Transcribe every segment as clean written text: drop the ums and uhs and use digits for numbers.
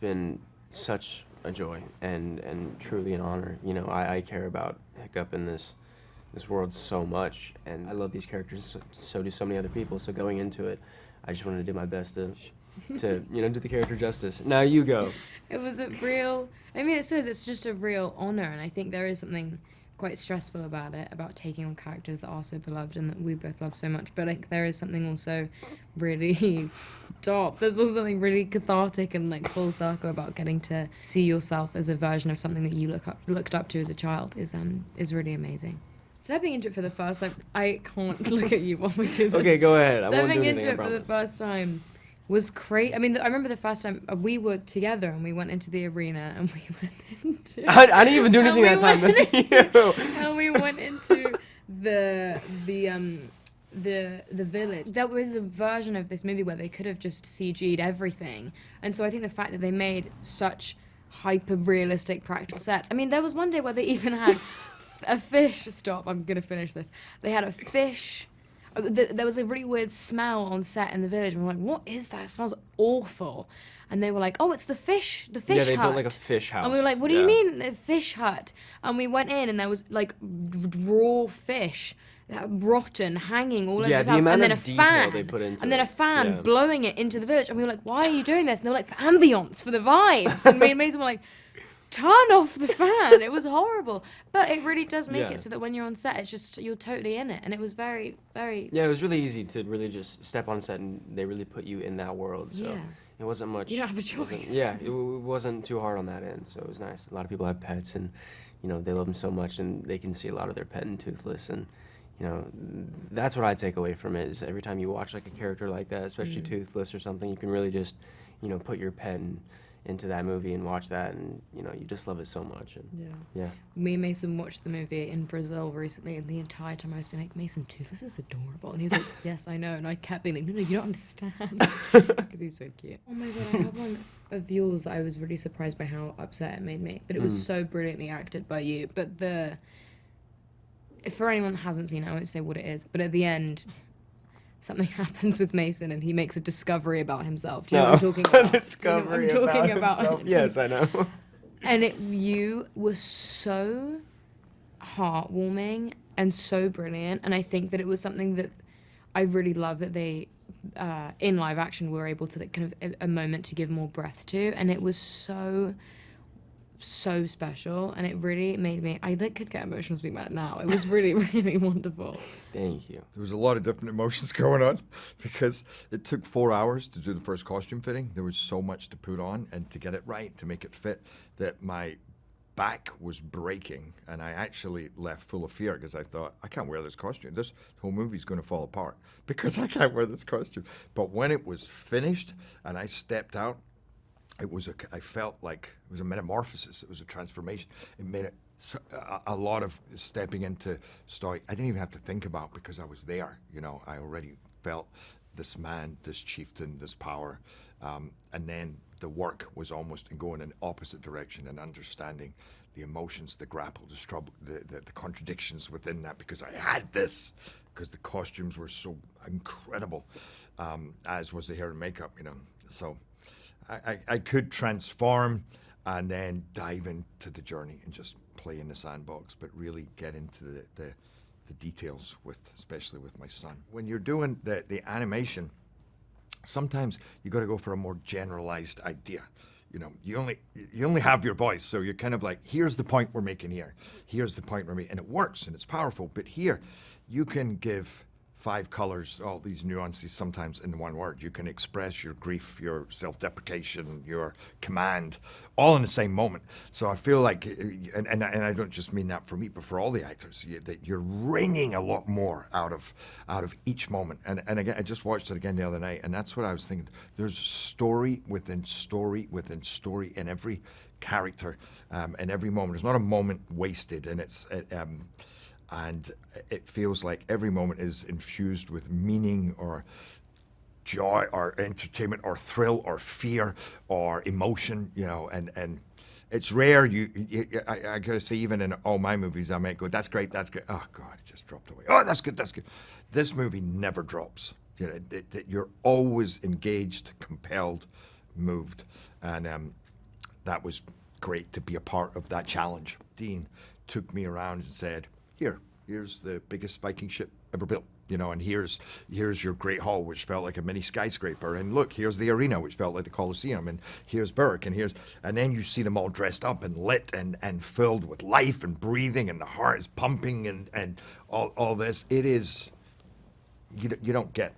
been such a joy and truly an honor. You know, I care about Hiccup in this world so much, and I love these characters. So do so many other people. So going into it, I just wanted to do my best to do the character justice. Now you go. It was a real. I mean, it says it's just a real honor, and I think there is something quite stressful about it, about taking on characters that are so beloved and that we both love so much. But like, there is something also really stop. There's also something really cathartic and like full circle about getting to see yourself as a version of something that you looked up to as a child is really amazing. Stepping into it for the first time, I can't look at you while we do this. Okay, go ahead. Stepping into it for the first time was great. I mean, I remember the first time we were together and we went into the arena and we went into... I didn't even do anything that time. That's you. And we went into the village. There was a version of this movie where they could have just CG'd everything. And so I think the fact that they made such hyper-realistic practical sets. I mean, there was one day where they even had a fish... Stop, I'm going to finish this. They had a fish... There was a really weird smell on set in the village, and we're like, what is that? It smells awful. And they were like, oh, it's the fish hut. Yeah, they built like a fish house. And we were like, what do you mean, a fish hut? And we went in, and there was like raw fish, rotten, hanging all over the house. And then a fan. They put into and then a fan blowing it into the village. And we were like, why are you doing this? And they were like, for ambience, for the vibes. And me and Mason were like, turn off the fan. It was horrible. But it really does make it so that when you're on set, it's just, you're totally in it. And it was very, very... Yeah, it was really easy to really just step on set and they really put you in that world. So it wasn't much... You don't have a choice. It wasn't too hard on that end, so it was nice. A lot of people have pets and, you know, they love them so much and they can see a lot of their pet in Toothless. And, you know, that's what I take away from it is every time you watch like a character like that, especially Toothless or something, you can really just, you know, put your pet into that movie and watch that, and you know, you just love it so much. And me and Mason watched the movie in Brazil recently, and the entire time I was being like, Mason, Toothless is adorable, and he was like, yes, I know, and I kept being like, no, you don't understand, because he's so cute. Oh my god, I have one of yours that I was really surprised by how upset it made me, but it was so brilliantly acted by you. But for anyone that hasn't seen it, I won't say what it is, but at the end, something happens with Mason and he makes a discovery about himself. Do you know what I'm talking about? Discovery Do you know what I'm talking about himself? Yes, I know. And you were so heartwarming and so brilliant. And I think that it was something that I really love that they, in live action, were able to like, kind of a moment to give more breath to. And it was so special, and it really made me, I like could get emotional speaking about it now. It was really, really wonderful. Thank you. There was a lot of different emotions going on because it took 4 hours to do the first costume fitting. There was so much to put on and to get it right, to make it fit, that my back was breaking, and I actually left full of fear because I thought, I can't wear this costume. This whole movie's going to fall apart because I can't wear this costume. But when it was finished and I stepped out, I felt like it was a metamorphosis. It was a transformation. It made it a lot of stepping into Stoick. I didn't even have to think about because I was there. You know, I already felt this man, this chieftain, this power. And then the work was almost going in opposite direction and understanding the emotions, the grapple, the struggle, the contradictions within that, because I had this, because the costumes were so incredible, as was the hair and makeup, you know. So I could transform and then dive into the journey and just play in the sandbox, but really get into the details, especially with my son. When you're doing the animation, sometimes you got to go for a more generalized idea. You know, you only have your voice, so you're kind of like, here's the point we're making here. Here's the point we're making, and it works and it's powerful. But here, you can give 5 colors, all these nuances sometimes in one word. You can express your grief, your self-deprecation, your command, all in the same moment. So I feel like, and I don't just mean that for me, but for all the actors, that you're wringing a lot more out of each moment. And again, I just watched it again the other night, and that's what I was thinking. There's story within story within story in every character, in every moment. There's not a moment wasted, and and it feels like every moment is infused with meaning or joy or entertainment or thrill or fear or emotion, you know, and it's rare. I gotta say, even in all my movies, I might go, that's great, that's great. Oh God, it just dropped away. Oh, that's good, that's good. This movie never drops. You know, you're always engaged, compelled, moved, and that was great to be a part of that challenge. Dean took me around and said, here's the biggest Viking ship ever built. And here's your Great Hall, which felt like a mini skyscraper, and look, here's the arena, which felt like the Colosseum, and here's Berk, and then you see them all dressed up and lit and filled with life and breathing, and the heart is pumping, and all this. It is, you don't get.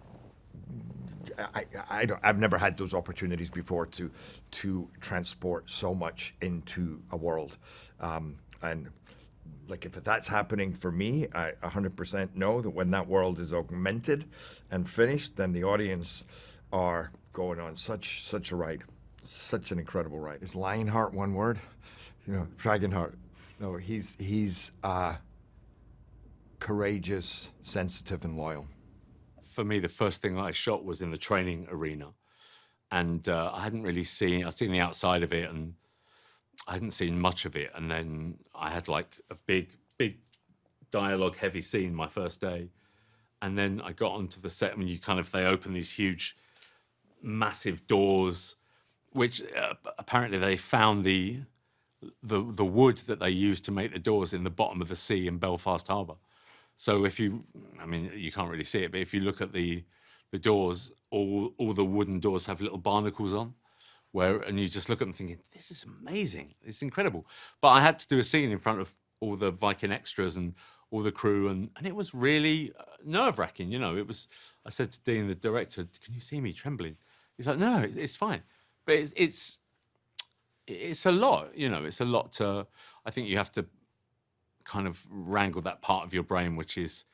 I've never had those opportunities before to transport so much into a world, and. Like, if that's happening for me, I 100% know that when that world is augmented and finished, then the audience are going on such a ride, such an incredible ride. Is Lionheart one word? Dragonheart. No, he's courageous, sensitive, and loyal. For me, the first thing I shot was in the training arena, and I hadn't really seen. I'd seen the outside of it, and I hadn't seen much of it, and then I had like a big dialogue-heavy scene my first day, and then I got onto the set, and they open these huge, massive doors, which apparently they found the wood that they used to make the doors in the bottom of the sea in Belfast Harbour. So you can't really see it, but if you look at the doors, all the wooden doors have little barnacles on. And you just look at them thinking, this is amazing, it's incredible. But I had to do a scene in front of all the Viking extras and all the crew, and it was really nerve-wracking, It was. I said to Dean, the director, can you see me trembling? He's like, no, it's fine. But it's a lot, it's a lot to, I think you have to kind of wrangle that part of your brain, which is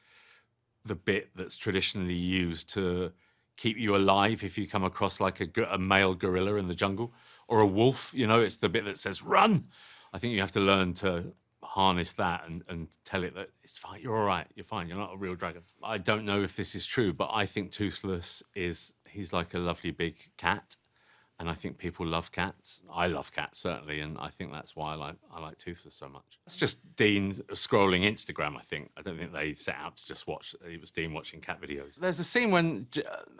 the bit that's traditionally used to keep you alive if you come across like a male gorilla in the jungle or a wolf, it's the bit that says run. I think you have to learn to harness that and tell it that it's fine, you're all right, you're fine, you're not a real dragon. I don't know if this is true, but I think Toothless he's like a lovely big cat, and I think people love cats. I love cats, certainly, and I think that's why I like Toothless so much. It's just Dean scrolling Instagram, I think. I don't think they set out to just watch. It was Dean watching cat videos. There's a scene when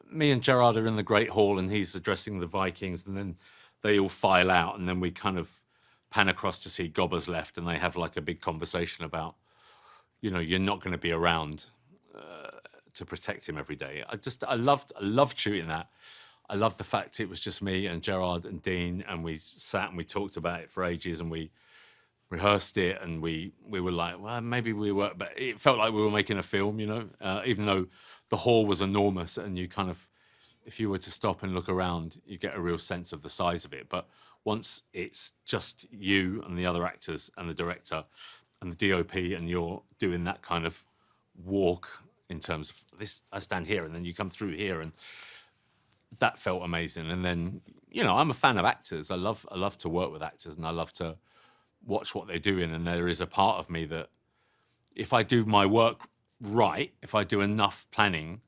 me and Gerard are in the Great Hall, and he's addressing the Vikings, and then they all file out, and then we kind of pan across to see Gobber's left, and they have like a big conversation about, you're not going to be around to protect him every day. I loved shooting that. I love the fact it was just me and Gerard and Dean, and we sat and we talked about it for ages, and we rehearsed it, and we were like, well, maybe we were, but it felt like we were making a film, even though the hall was enormous, and you kind of, if you were to stop and look around, you get a real sense of the size of it. But once it's just you and the other actors and the director and the DOP, and you're doing that kind of walk in terms of this, I stand here, and then you come through here, and that felt amazing. And then, I'm a fan of actors. I love to work with actors, and I love to watch what they're doing. And there is a part of me that if I do my work right, if I do enough planning,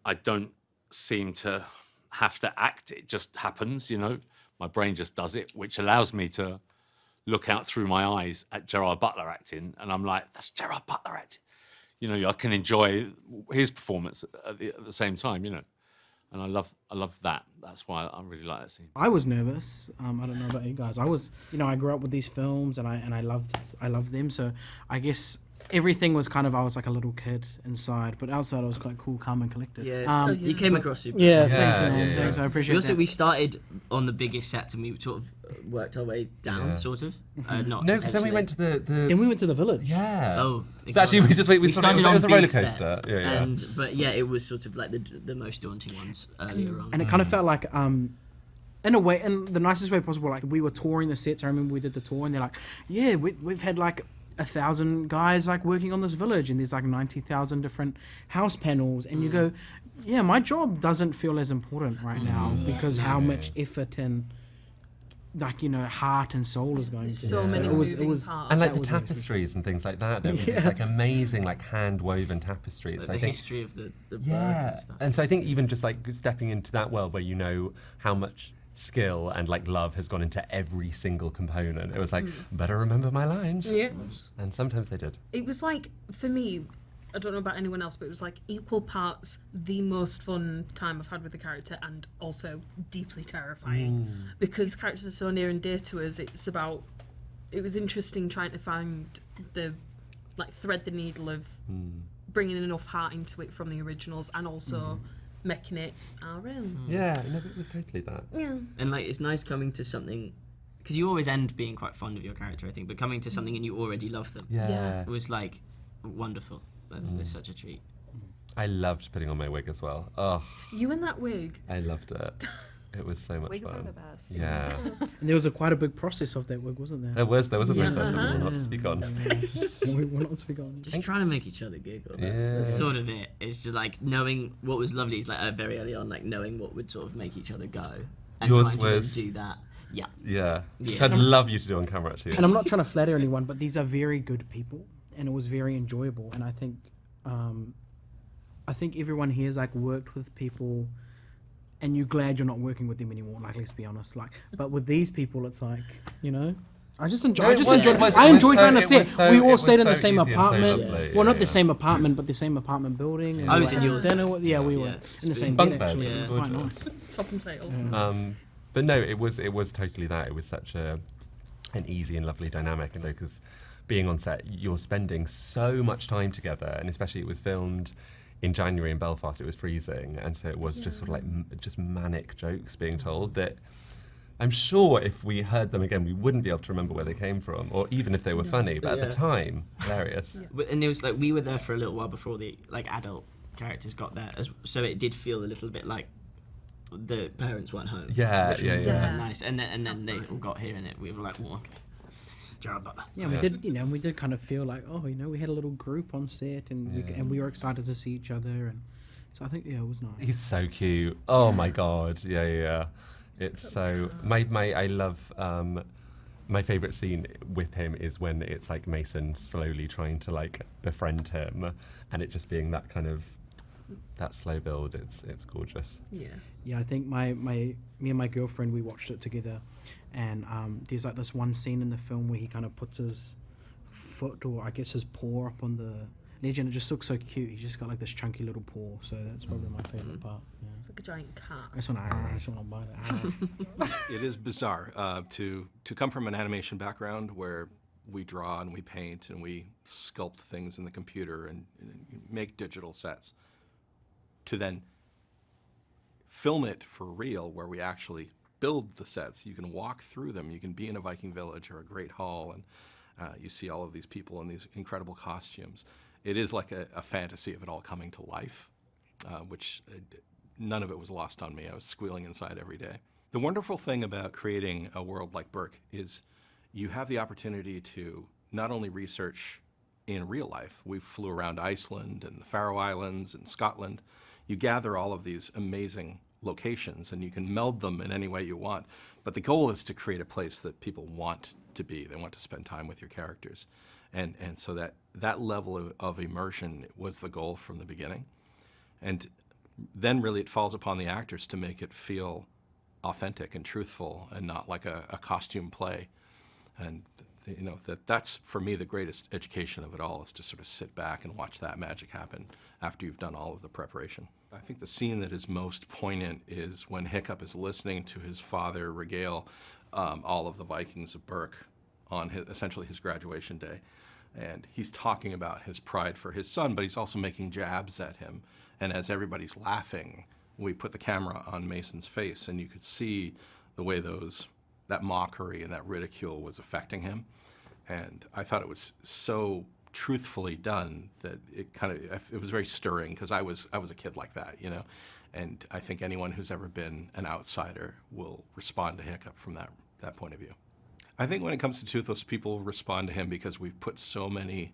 I don't seem to have to act. It just happens, My brain just does it, which allows me to look out through my eyes at Gerard Butler acting, and I'm like, that's Gerard Butler acting. I can enjoy his performance at the same time, And I love that. That's why I really like that scene. I was nervous. I don't know about you guys. I was, I grew up with these films, and I loved them. So I guess everything was kind of, I was like a little kid inside, but outside I was quite cool, calm, and collected. Yeah, you came across super. Yeah, thanks, man. Thanks, I appreciate it. We started on the biggest set, and we sort of worked our way down, sort of. Not no, because then we went to the. Then we went to the village. Yeah. Oh. So actually, we started on it was a roller big coaster. sets, Yeah. But it was sort of like the most daunting ones earlier on. And it kind of felt like, in a way, in the nicest way possible, like we were touring the sets. I remember we did the tour, and they're like, yeah, we've had like 1,000 guys like working on this village, and there's like 90,000 different house panels, and you go, yeah, my job doesn't feel as important right now because how much effort and like heart and soul is going to so many moving parts. And like the tapestries and things like that. It's like amazing, like hand woven tapestries. Like the history of the Berk and stuff. And so I think even just like stepping into that world where how much skill and like love has gone into every single component. It was like, better remember my lines. Yeah. And sometimes they did. It was like, for me, I don't know about anyone else, but it was like equal parts the most fun time I've had with the character and also deeply terrifying because characters are so near and dear to us. It was interesting trying to find thread the needle of bringing enough heart into it from the originals and also making it our own. Yeah, no, it was totally that. Yeah. And like, it's nice coming to something, because you always end being quite fond of your character, I think, but coming to something and you already love them. Yeah. It was like wonderful. It's such a treat. I loved putting on my wig as well. Oh, You in that wig. I loved it. It was so much Wigs fun. are the best. Yeah. And there was quite a big process of that wig, wasn't there? There was a process Yeah. that we will not speak on. we will not speak on. Just trying to make each other giggle. That's Yeah. sort of it. It's just like knowing what was lovely is like very early on, like knowing what would sort of make each other go. And Yours trying to then was- do that. Yeah. Yeah. Yeah. Which I'd love you to do on camera too. And I'm not trying to flatter anyone, but these are very good people, and it was very enjoyable. And I think everyone here has like worked with people, and you're glad you're not working with them anymore. Like, let's be honest. Like, but with these people, it's like, you know, I enjoyed going to set. We all stayed in the same apartment. lovely. Well, Yeah, not the yeah. same apartment, but the same apartment building. And I was we in had yours dinner then. with- Yeah, we were Yeah. in the same Bunk bed. beds, Actually, it it was was quite gorgeous. nice. Top and tail. But no, it was totally that. It was such an easy and lovely dynamic. So because being on set, you're spending so much time together, and especially it was filmed in January in Belfast. It was freezing, and so it was just sort of like just manic jokes being told that. I'm sure if we heard them again, we wouldn't be able to remember where they came from, or even if they were funny. But at the time, hilarious. And it was like we were there for a little while before the like adult characters got there, so it did feel a little bit like the parents weren't home. Yeah, which was yeah, yeah. nice. And then they all got here, and we were like, oh, okay, Gerard Butler. Yeah, we did kind of feel like, oh, we had a little group on set, and we were excited to see each other, and so I think it was nice. He's so cute. Oh my god. Yeah. It's so I love my favorite scene with him is when it's like Mason slowly trying to like befriend him, and it just being that kind of that slow build. It's gorgeous. Yeah, I think me and my girlfriend, we watched it together, and there's like this one scene in the film where he kind of puts his foot, or I guess his paw, up on the ledge, and it just looks so cute. He's just got like this chunky little paw, so that's probably my favorite part. Yeah. It's like a giant cat. I just want to buy that. It is bizarre to come from an animation background where we draw and we paint and we sculpt things in the computer and make digital sets, to then film it for real where we actually build the sets. You can walk through them. You can be in a Viking village or a great hall, and you see all of these people in these incredible costumes. It is like a fantasy of it all coming to life, which none of it was lost on me. I was squealing inside every day. The wonderful thing about creating a world like Berk is you have the opportunity to not only research in real life. We flew around Iceland and the Faroe Islands and Scotland. You gather all of these amazing locations and you can meld them in any way you want. But the goal is to create a place that people want to be. They want to spend time with your characters. And so that level of immersion was the goal from the beginning. And then really it falls upon the actors to make it feel authentic and truthful and not like a costume play. And that's for me the greatest education of it all, is to sort of sit back and watch that magic happen after you've done all of the preparation. I think the scene that is most poignant is when Hiccup is listening to his father regale all of the Vikings of Berk on essentially his graduation day. And he's talking about his pride for his son, but he's also making jabs at him. And as everybody's laughing, we put the camera on Mason's face, and you could see the way that mockery and that ridicule was affecting him. And I thought it was so truthfully done that it was very stirring, because I was a kid like that, And I think anyone who's ever been an outsider will respond to Hiccup from that point of view. I think when it comes to Toothless, people respond to him because we've put so many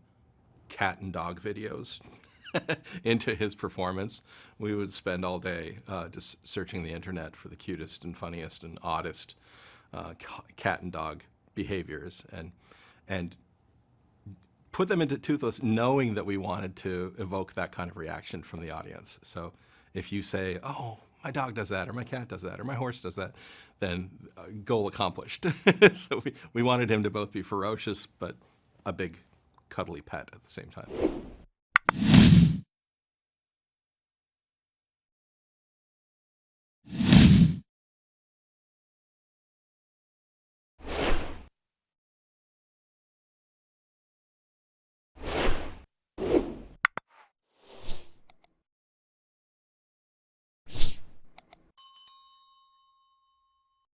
cat and dog videos into his performance. We would spend all day just searching the internet for the cutest and funniest and oddest cat and dog behaviors and put them into Toothless, knowing that we wanted to evoke that kind of reaction from the audience. So if you say, oh, my dog does that, or my cat does that, or my horse does that, then goal accomplished. So we wanted him to both be ferocious, but a big cuddly pet at the same time.